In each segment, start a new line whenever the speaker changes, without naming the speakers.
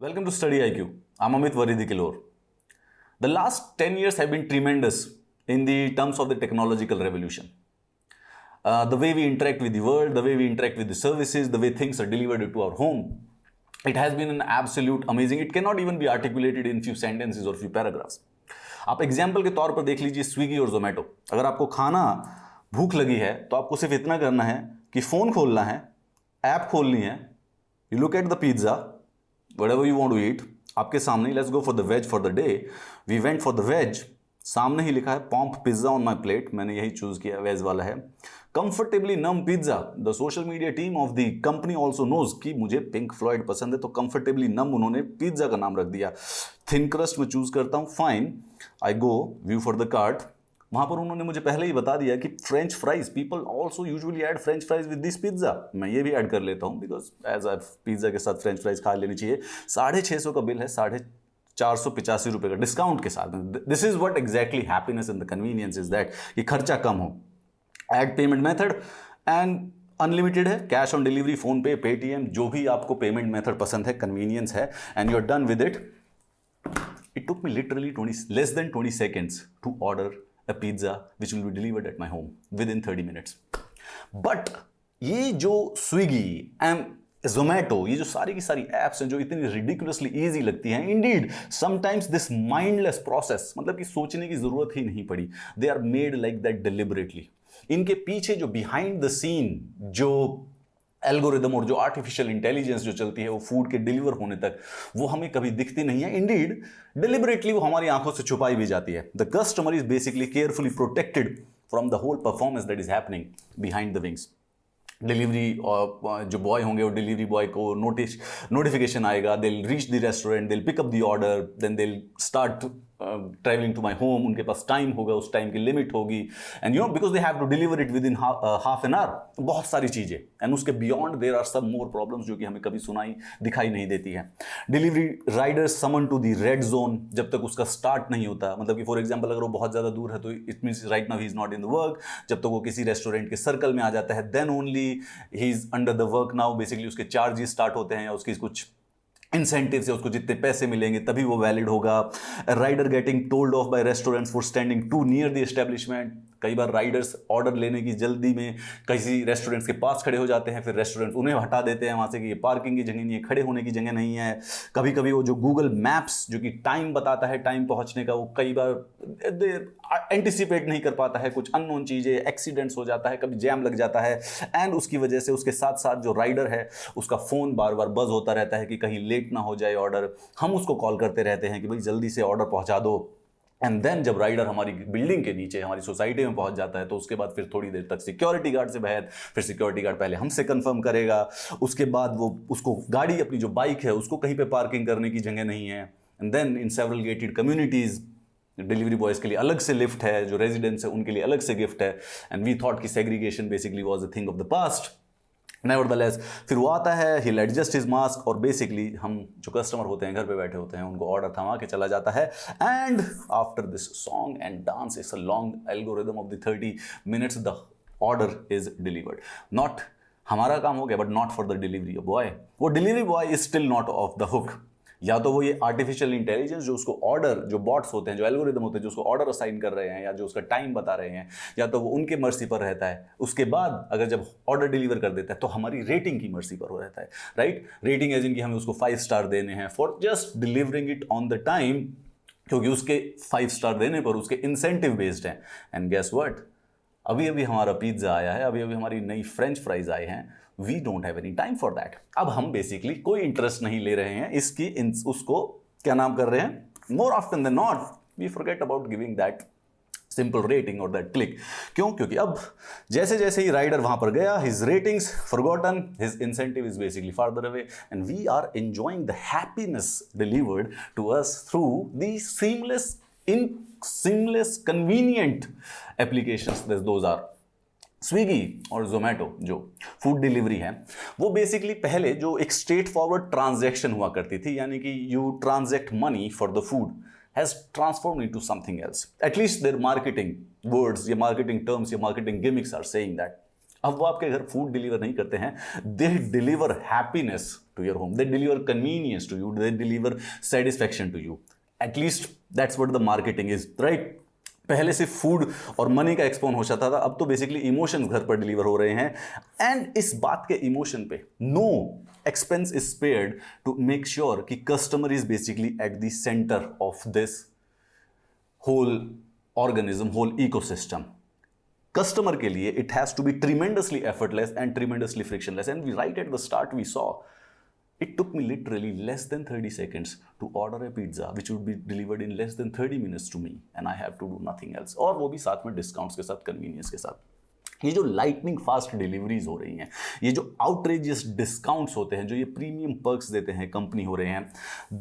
Welcome to Study IQ. I'm Amit Varidikilor. The last 10 years have been tremendous in the terms of the technological revolution. The way we interact with the world, the way we interact with the services, the way things are delivered to our home, it has been an absolute amazing. It cannot even be articulated in few sentences or few paragraphs. आप example के तौर पर देख लीजिए Swiggy और जोमेटो. अगर आपको खाना भूख लगी है तो आपको सिर्फ इतना करना है कि फ़ोन खोलना है, ऐप खोलनी है, you look at the pizza, whatever you want to eat, आपके सामने. Let's go for the ways for the day. We went for the ways. सामने ही लिखा है pomp pizza on my plate. मैंने यही चूज किया, वेज वाला है. Comfortably num pizza. The social media team of the company also knows कि मुझे पिंक फ्लॉयड पसंद है, तो कंफर्टेबली नम उन्होंने पिज्जा का नाम रख दिया. थिन क्रस्ट में चूज करता हूँ, fine. I go view for the cart. वहां पर उन्होंने मुझे पहले ही बता दिया कि French fries, people also usually add French fries with this pizza. मैं ये भी ऐड कर लेता हूँ बिकॉज एज आ पिज्जा के साथ फ्रेंच फ्राइज खा लेनी चाहिए. 650 का बिल है, 485 रुपये का डिस्काउंट के साथ. This is what exactly happiness and the convenience is that कि खर्चा कम हो. Add payment method and unlimited है. Cash on delivery, PhonePe, Paytm, जो भी आपको पेमेंट मेथड पसंद है, कन्वीनियंस है, and you are done with it. It took me literally less than 20 seconds to order a pizza which will be delivered at my home within 30 minutes. But ये जो Swiggy and Zomato, ये जो सारी की सारी एप्स हैं जो इतनी रिडिकुलसली ईजी लगती हैं, indeed sometimes this mindless process, मतलब कि सोचने की जरूरत ही नहीं पड़ी. They are made like that deliberately. इनके पीछे जो बिहाइंड द सीन जो एल्गोरिदम और जो आर्टिफिशियल इंटेलिजेंस जो चलती है वो फूड के डिलीवर होने तक, वो हमें कभी दिखती नहीं है. इंडीड डिलिबरेटली वो हमारी आंखों से छुपाई भी जाती है. The customer is basically carefully protected from the whole performance that is happening behind the wings. Delivery जो बॉय होंगे वो डिलीवरी बॉय को नोटिफिकेशन आएगा, they will reach the restaurant, they will pick up the order, then they will start travelling to my home. उनके पास time होगा, उस time की लिमिट होगी, and you know because they have to deliver it within half an hour. बहुत सारी चीज़ें, and उसके बियॉन्ड देर आर सब मोर प्रॉब्लम्स जो कि हमें कभी दिखाई नहीं देती है. Delivery riders summon to the red zone जब तक उसका स्टार्ट नहीं होता. मतलब कि फॉर एग्जाम्पल अगर वो बहुत ज़्यादा दूर है तो it means right now he is not in the work. जब तक वो किसी रेस्टोरेंट के सर्कल में आ जाता है, then only he is under the work now. Basically उसके चार्जेस स्टार्ट होते हैं या उसकी कुछ इंसेंटिव से उसको जितने पैसे मिलेंगे तभी वो वैलिड होगा. Rider getting told off by restaurants for standing too near the establishment. कई बार राइडर्स ऑर्डर लेने की जल्दी में किसी रेस्टोरेंट्स के पास खड़े हो जाते हैं, फिर रेस्टोरेंट्स उन्हें हटा देते हैं वहाँ से कि ये पार्किंग की जगह नहीं है, खड़े होने की जगह नहीं है. कभी कभी वो जो गूगल मैप्स जो कि टाइम बताता है टाइम पहुँचने का, वो कई बार एंटिसिपेट नहीं कर पाता है. कुछ अननोन चीज़ें, एक्सीडेंट्स हो जाता है, कभी जैम लग जाता है, एंड उसकी वजह से उसके साथ साथ जो राइडर है उसका फ़ोन बार बार बज़ होता रहता है कि कहीं लेट ना हो जाए ऑर्डर. हम उसको कॉल करते रहते हैं कि भाई जल्दी से ऑर्डर पहुँचा दो. एंड देन जब राइडर हमारी बिल्डिंग के नीचे हमारी सोसाइटी में पहुंच जाता है तो उसके बाद फिर थोड़ी देर तक सिक्योरिटी गार्ड से बहस. फिर सिक्योरिटी गार्ड पहले हमसे कंफर्म करेगा, उसके बाद वो उसको गाड़ी, अपनी जो बाइक है उसको कहीं पे पार्किंग करने की जगह नहीं है. And then in several gated communities delivery boys के लिए अलग से लिफ्ट है, जो रेजिडेंट्स है उनके लिए अलग से गिफ्ट है. एंड वी थॉट कि segregation basically was a thing of the past. Nevertheless फिर वो आता है, ही एडजस्ट हिज मास्क, और बेसिकली हम जो कस्टमर होते हैं घर पे बैठे होते हैं उनको ऑर्डर थमा के चला जाता है. And after this song and dance it's a long algorithm of the 30 minutes the order is delivered. Not हमारा काम हो गया, but not for the delivery boy. वो delivery boy is still not off the hook. या तो वो ये artificial intelligence जो उसको ऑर्डर, जो बॉट्स होते हैं, जो एल्गोरिदम होते हैं जो उसको ऑर्डर असाइन कर रहे हैं या जो उसका टाइम बता रहे हैं, या तो वो उनके मर्जी पर रहता है. उसके बाद अगर जब ऑर्डर डिलीवर कर देता है तो हमारी रेटिंग की मर्जी पर हो रहता है. राइट, रेटिंग एज इनकी हमें उसको 5 स्टार देने हैं for just delivering it on the time, क्योंकि उसके 5 स्टार देने पर उसके इंसेंटिव बेस्ड हैं. एंड गेस व्हाट, अभी अभी हमारा पिज्ज़ा आया है, अभी अभी हमारी नई फ्रेंच फ्राइज आए हैं. We don't have any time for that. अब हम बेसिकली कोई इंटरेस्ट नहीं ले रहे हैं इसकी, उसको क्या नाम कर रहे हैं, more often than not we forget about giving that simple rating और दैट क्लिक. क्यों? क्योंकि अब जैसे जैसे ही राइडर वहां पर गया, his ratings forgotten, his incentive is basically farther away, and we are enjoying the happiness delivered to us through the seamless convenient applications. those are Swiggy और जोमेटो. जो फूड डिलीवरी है वो बेसिकली पहले जो एक स्ट्रेट फॉरवर्ड ट्रांजैक्शन हुआ करती थी, यानी कि you transact money for the food, has transformed into something else. At least their marketing words या मार्केटिंग टर्म्स या marketing gimmicks are saying that. अब वो आपके घर फूड डिलीवर नहीं करते हैं, they deliver happiness to your home, they deliver convenience to you, they deliver satisfaction to you. At least that's what the marketing is, right. पहले सिर्फ फूड और मनी का एक्सपोन हो जाता था, अब तो बेसिकली इमोशंस घर पर डिलीवर हो रहे हैं। एंड इस बात के इमोशन पे no expense is spared to make sure कि customer is basically at the centre of this whole organism, whole ecosystem. Customer के लिए it has to be tremendously effortless and tremendously frictionless. And we right at the start we saw it took me literally less than 30 seconds to order a pizza which would be delivered in less than 30 minutes to me, and I have to do nothing else, और वो भी साथ में discounts के साथ, convenience के साथ। ये जो लाइटनिंग फास्ट डिलीवरीज हो रही हैं, ये जो आउटरेजियस डिस्काउंट्स होते हैं, जो ये प्रीमियम पर्क्स देते हैं कंपनी हो रहे हैं,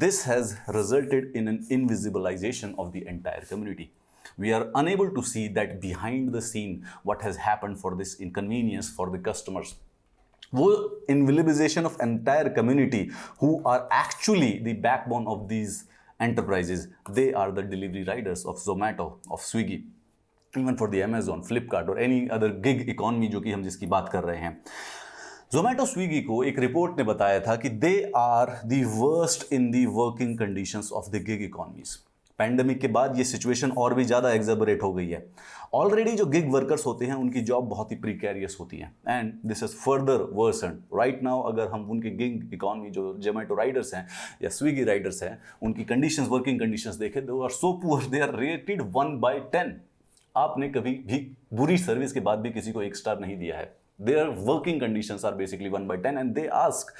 this has resulted in an invisibilization of the entire community. We are unable to see that behind the scene what has happened for this inconvenience for the customers. वो invisibilization of entire community who are actually the backbone of these enterprises, they are the delivery riders of Zomato, of Swiggy, even for the Amazon, Flipkart or any other gig economy जो कि हम जिसकी बात कर रहे हैं। Zomato, Swiggy को एक रिपोर्ट ने बताया था कि they are the worst in the working conditions of the gig economies। Pandemic के बाद ये सिचुएशन और भी ज़्यादा एग्जैबरेट हो गई है। ऑलरेडी जो गिग वर्कर्स होते हैं उनकी जॉब बहुत ही प्रीकैरियस होती है, and this is further worsen right now. अगर हम उनके गिग इकॉनमी जो जोमेटो राइडर्स हैं या स्विगी राइडर्स हैं, उनकी कंडीशंस, वर्किंग कंडीशंस देखें, they are so poor, they are rated 1/10। आपने कभी भी बुरी सर्विस के बाद भी किसी को 1 स्टार नहीं दिया है। Their working conditions are basically 1/10, and they ask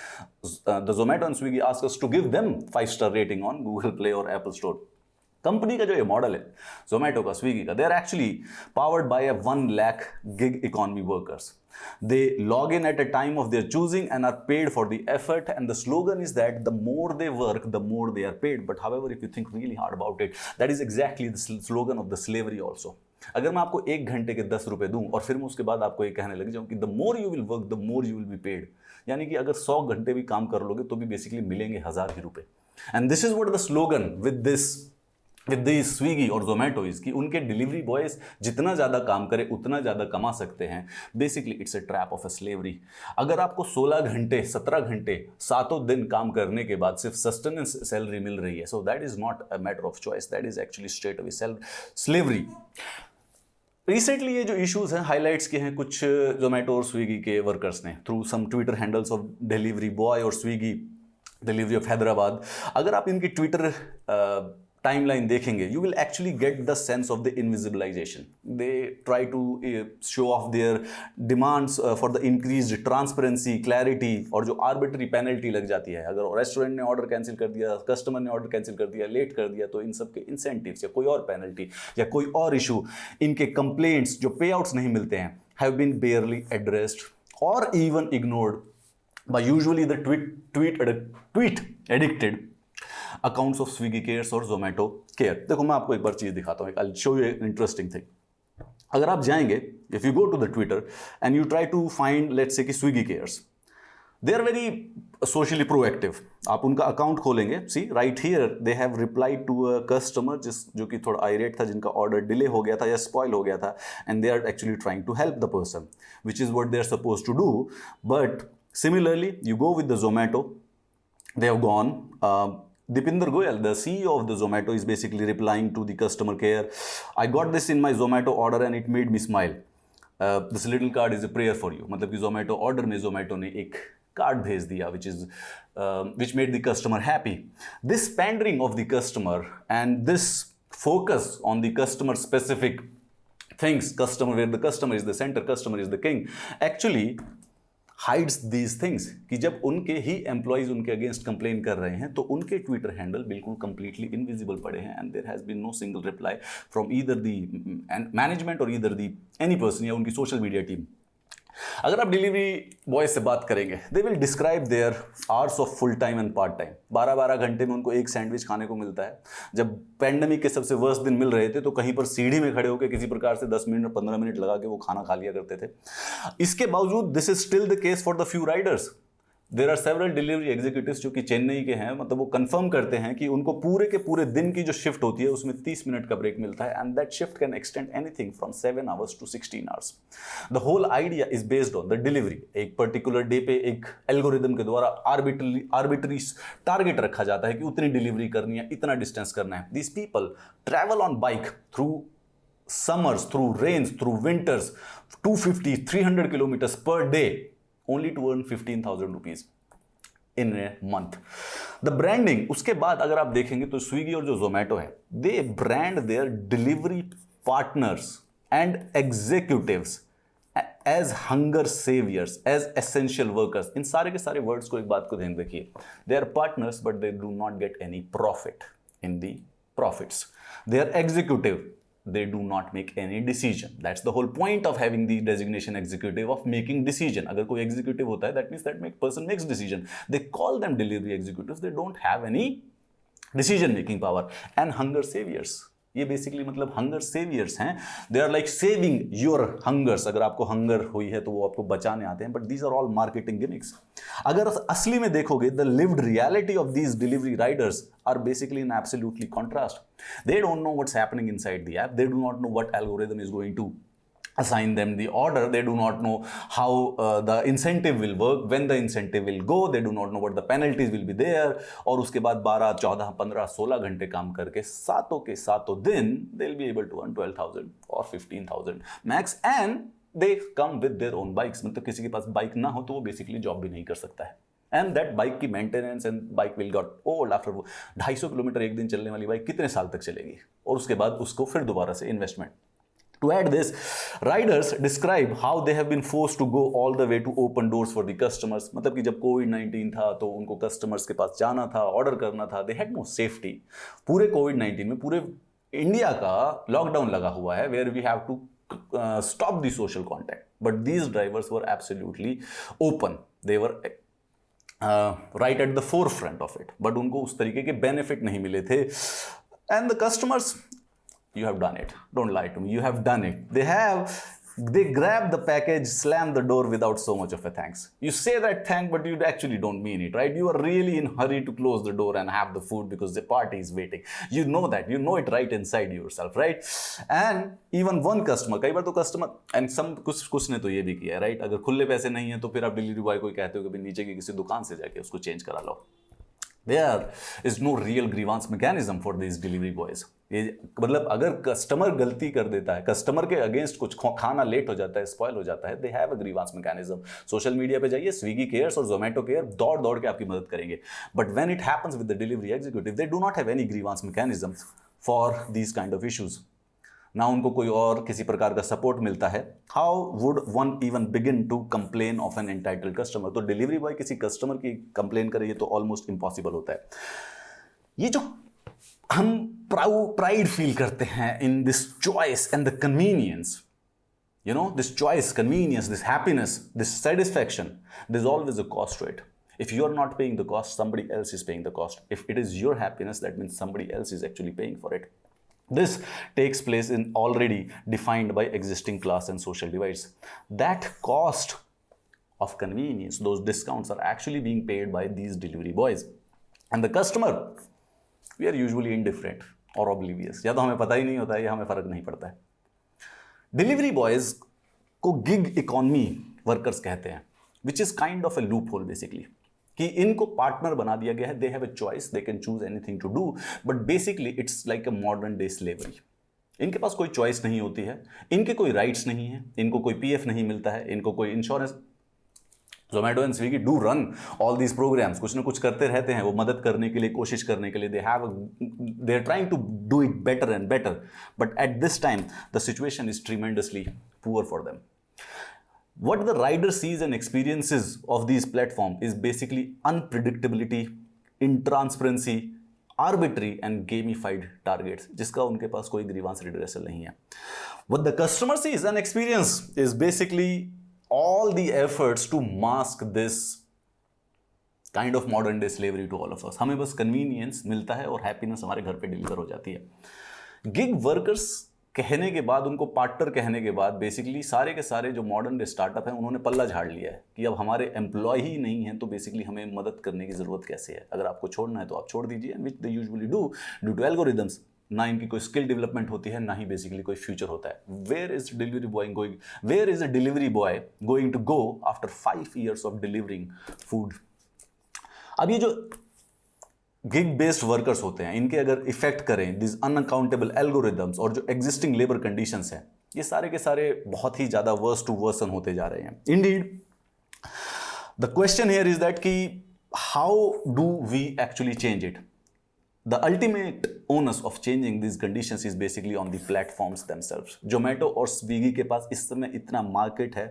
the Zomato and Swiggy ask us to give them 5-star rating on Google Play or Apple Store। Company का जो ये मॉडल है जोमेटो का, स्विगी का, they are actually powered by a 1 lakh gig economy workers. They log in at a time of their choosing and are paid for the effort, and the slogan is that the more they work the more they are paid. But however if you think really hard about it, that is exactly the slogan of the slavery also. अगर मैं आपको 1 घंटे के 10 रुपए दूं और फिर मैं उसके बाद आपको ये कहने लग जाऊं कि the more you will work the more you will be paid, यानी कि अगर 100 घंटे भी काम कर लोगे तो भी बेसिकली मिलेंगे 1000 ही रुपए। And this is what the slogan with the Swiggy और जोमेटो इज कि उनके डिलीवरी बॉयज जितना ज़्यादा काम करें उतना ज़्यादा कमा सकते हैं। Basically it's a trap of a slavery. अगर आपको 16 घंटे 17 घंटे 7 दिन काम करने के बाद सिर्फ सस्टेनेंस सैलरी मिल रही है, so that is not a matter of choice, that is actually straight away slavery. Recently ये जो इश्यूज हैं हाईलाइट्स किए हैं कुछ जोमेटो और स्विगी के वर्कर्स ने through some Twitter handles of delivery boy और स्विगी डिलीवरी ऑफ हैदराबाद। अगर आप इनकी ट्विटर टाइमलाइन देखेंगे, you will actually get the sense of the invisibilization. They try to show off their demands for the increased transparency, clarity, और जो arbitrary penalty लग जाती है। अगर रेस्टोरेंट ने ऑर्डर कैंसिल कर दिया, कस्टमर ने ऑर्डर कैंसिल कर दिया, लेट कर दिया, तो इन सब के इंसेंटिव्स या कोई और पेनल्टी या कोई और इशू, इनके कंप्लेंट्स जो पे आउट्स नहीं मिलते हैं, हैव बीन बेयरली एड्रेस्ड और even ignored by usually the tweet addicted accounts of Swiggy Cares और Zomato Care। देखो मैं आपको एक बार चीज़ दिखाता हूँ, I'll show you an interesting thing। अगर आप जाएंगे, if you go to the Twitter and you try to find let's say कि Swiggy Cares, they are very socially proactive। आप उनका अकाउंट खोलेंगे, see right here they have replied to a customer जो कि थोड़ा irate था, जिनका order delay हो गया था या स्पॉइल हो गया था, and they are actually trying to help the person, which is what they are supposed to do। But similarly, you go with the Zomato, they have gone, Dipinder Goyal, the CEO of the Zomato, is basically replying to the customer care. I got this in my Zomato order and it made me smile. This little card is a prayer for you। मतलब कि Zomato order में Zomato ने एक card भेज दिया which made the customer happy। This pandering of the customer and this focus on the customer specific things, customer where the customer is the center, customer is the king, actually hides these things कि जब उनके ही employees उनके against complain कर रहे हैं तो उनके ट्विटर हैंडल बिल्कुल कंप्लीटली इनविजिबल पड़े हैं, and there has been no single reply from either the management और ईदर दी एनी पर्सन या उनकी सोशल मीडिया टीम। अगर आप डिलीवरी बॉय से बात करेंगे, they will describe their hours of full time and part time. 12-12 घंटे में उनको एक सैंडविच खाने को मिलता है। जब पैंडेमिक के सबसे वर्स्ट दिन मिल रहे थे तो कहीं पर सीढ़ी में खड़े होकर किसी प्रकार से 10 मिनट और 15 मिनट लगा के वो खाना खा लिया करते थे। इसके बावजूद this is still the case for the few riders. There are several delivery executives जो कि चेन्नई के हैं, मतलब वो कंफर्म करते हैं कि उनको पूरे के पूरे दिन की जो शिफ्ट होती है उसमें 30 मिनट का ब्रेक मिलता है, and that shift can extend anything from 7 hours to 16 hours. The whole idea is based on the delivery. एक पर्टिकुलर डे पे एक एल्गोरिदम के द्वारा आर्बिट्ररी टारगेट रखा जाता है कि उतनी डिलीवरी करनी है, इतना डिस्टेंस करना है। These people travel on bike through summers, through rains, through winters, 250, 300 kilometers per day, only to earn 15,000 rupees in a month. The branding, उसके बाद अगर आप देखेंगे तो स्विगी और जो जोमेटो है, they brand their delivery partners and executives as hunger saviors, as essential workers. इन सारे के सारे वर्ड्स को एक बात को ध्यान रखिए, they are partners but they do not get any profit in the profits. They are executive, they do not make any decision. That's the whole point of having the designation executive, of making decision. अगर कोई executive होता है, that means that person makes decision. They call them delivery executives. They don't have any decision making power. And hunger saviors, ये बेसिकली मतलब hunger saviours हैं। They are like saving your hungers. अगर आपको हंगर हुई है तो वो आपको बचाने आते हैं, but these are all marketing gimmicks. अगर असली में देखोगे, the lived reality of these delivery riders are basically in absolutely contrast. They don't know what's happening inside the app, they do not know what algorithm is going to assign them the order, they do not know how the incentive will work, when the incentive will go, they do not know what the penalties will be there। और उसके बाद 12, 14, 15, 16 घंटे काम करके सातों के सातों दिन they'll be able to earn 12,000 or 15,000 max, and they come with their own bikes। मतलब किसी के पास बाइक ना हो तो वो बेसिकली जॉब भी नहीं कर सकता है, एंड दैट बाइक की maintenance and bike will got old after. वो 250 किलोमीटर एक दिन चलने वाली बाइक कितने साल तक चलेगी, और उसके बाद उसको फिर दोबारा से investment. To add this, riders describe how they have been forced to go all the way to open doors for the customers। मतलब कि जब कोविड-19 था तो उनको कस्टमर्स के पास जाना था, ऑर्डर करना था, they had no safety। पूरे कोविड-19 में पूरे इंडिया का लॉकडाउन लगा हुआ है, where we have to stop the social contact, but these drivers were absolutely open, they were right at the forefront of it, but उनको उस तरीके के बेनिफिट नहीं मिले थे। And the customers, you have done it, don't lie to me, you have done it, they grab the package, slam the door without so much of a thanks। You say that thank, but you actually don't mean it, right? You are really in hurry to close the door and have the food because the party is waiting। you know that, you know it right inside yourself, right? And even one customer, कई बार तो customer and some कुछ ने तो ये भी किया है, right? अगर खुले पैसे नहीं है तो फिर आप डिलीवरी बॉय को कहते हो कि नीचे की किसी दुकान से जाके उसको चेंज करा लो। There is no real grievance mechanism for these delivery boys। ये मतलब अगर कस्टमर गलती कर देता है, कस्टमर के अगेंस्ट कुछ खाना लेट हो जाता है, स्पॉइल हो जाता है, they have a grievance mechanism. Social media पे जाइए, स्विगी केयर्स और जोमेटो केयर दौड़ दौड़ के आपकी मदद करेंगे, but when it happens with the delivery executive, they do not have any grievance mechanism for these kind of issues. ना उनको कोई और किसी प्रकार का सपोर्ट मिलता है। How would one even begin to complain of an entitled customer? तो डिलीवरी बॉय किसी कस्टमर की कंप्लेन करे, ये तो ऑलमोस्ट इम्पॉसिबल होता है। ये जो हम प्राइड फील करते हैं in this choice and the convenience, you know, this choice, convenience, this happiness, this satisfaction, there's always a cost to it। If you are not paying the cost, somebody else is paying the cost। If it is your happiness, that means somebody else is actually paying for it। This takes place in already defined by existing class and social divides। That cost of convenience, those discounts are actually being paid by these delivery boys, and the customer, we are usually indifferent or oblivious। या तो हमें पता ही नहीं होता है या हमें फर्क नहीं पड़ता है। डिलीवरी बॉयज को गिग इकोनॉमी वर्कर्स कहते हैं, which is kind of a loophole basically, कि इनको पार्टनर बना दिया गया है। They have a choice, they can choose anything to do, but basically it's like a modern day slavery. इनके पास कोई चॉइस नहीं होती है, इनके कोई राइट्स नहीं है, इनको कोई पीएफ नहीं मिलता है, इनको कोई insurance. Zomato and Swiggy do run all these programmes, कुछ ना कुछ करते रहते हैं वो मदद करने के लिए, कोशिश करने के लिए। They are trying to do it better and better, but at this time the situation is tremendously poor for them. What the rider sees and experiences of these platforms is basically unpredictability, intransparency, arbitrary and gamified targets, जिसका उनके पास कोई grievance redressal नहीं है। What the customer sees and experience is basically all the efforts to mask this kind of modern day slavery to all of us। हमें बस convenience मिलता है और happiness हमारे घर पे डिलीवर हो जाती है। Gig workers कहने के बाद, उनको पार्टनर कहने के बाद बेसिकली सारे के सारे जो मॉडर्न स्टार्टअप हैं उन्होंने पल्ला झाड़ लिया है कि अब हमारे एम्प्लॉय ही नहीं हैं तो बेसिकली हमें मदद करने की ज़रूरत कैसे है। अगर आपको छोड़ना है तो आप छोड़ दीजिए, which they usually do due to algorithms. ना इनकी कोई स्किल डेवलपमेंट होती है, ना ही बेसिकली कोई फ्यूचर होता है। Where is a delivery boy going to go after 5 years of delivering food? अब ये जो गिग बेस्ड वर्कर्स होते हैं, इनके अगर इफेक्ट करें दिस अनअकाउंटेबल एल्गोरिदम्स और जो एग्जिस्टिंग लेबर कंडीशंस हैं, ये सारे के सारे बहुत ही ज़्यादा वर्स टू वर्सन होते जा रहे हैं। Indeed the question here is that कि how do we actually change it? The ultimate onus of changing these conditions is basically on the platforms themselves. Zomato और Swiggy के पास इस समय इतना मार्केट है,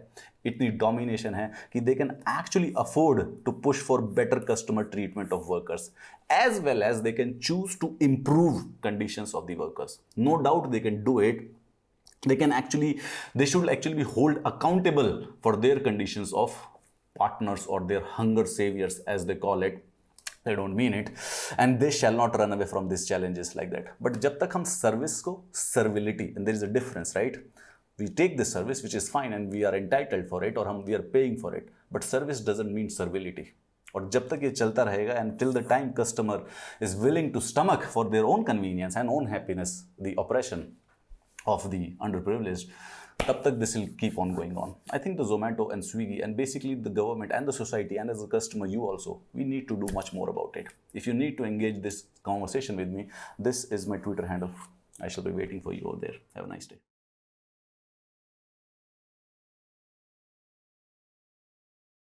इतनी डोमिनेशन है कि they can actually afford to push for better customer treatment of workers, as well as they can choose to improve conditions of the workers. No doubt they can do it. They should actually be held accountable for their conditions of partners or their hunger saviors, as they call it. They don't mean it, and they shall not run away from these challenges like that. But जब तक हम service को servility, and there is a difference, right? We take the service, which is fine, and we are entitled for it, और we are paying for it. But service doesn't mean servility. और जब तक ये चलता रहेगा, and till the time customer is willing to stomach for their own convenience and own happiness the oppression of the underprivileged, तब तक this will keep on going on. I think the Zomato and Swiggy and basically the government and the society and as a customer, you also, we need to do much more about it. If you need to engage this conversation with me, this is my Twitter handle. I shall be waiting for you over there. Have a nice day.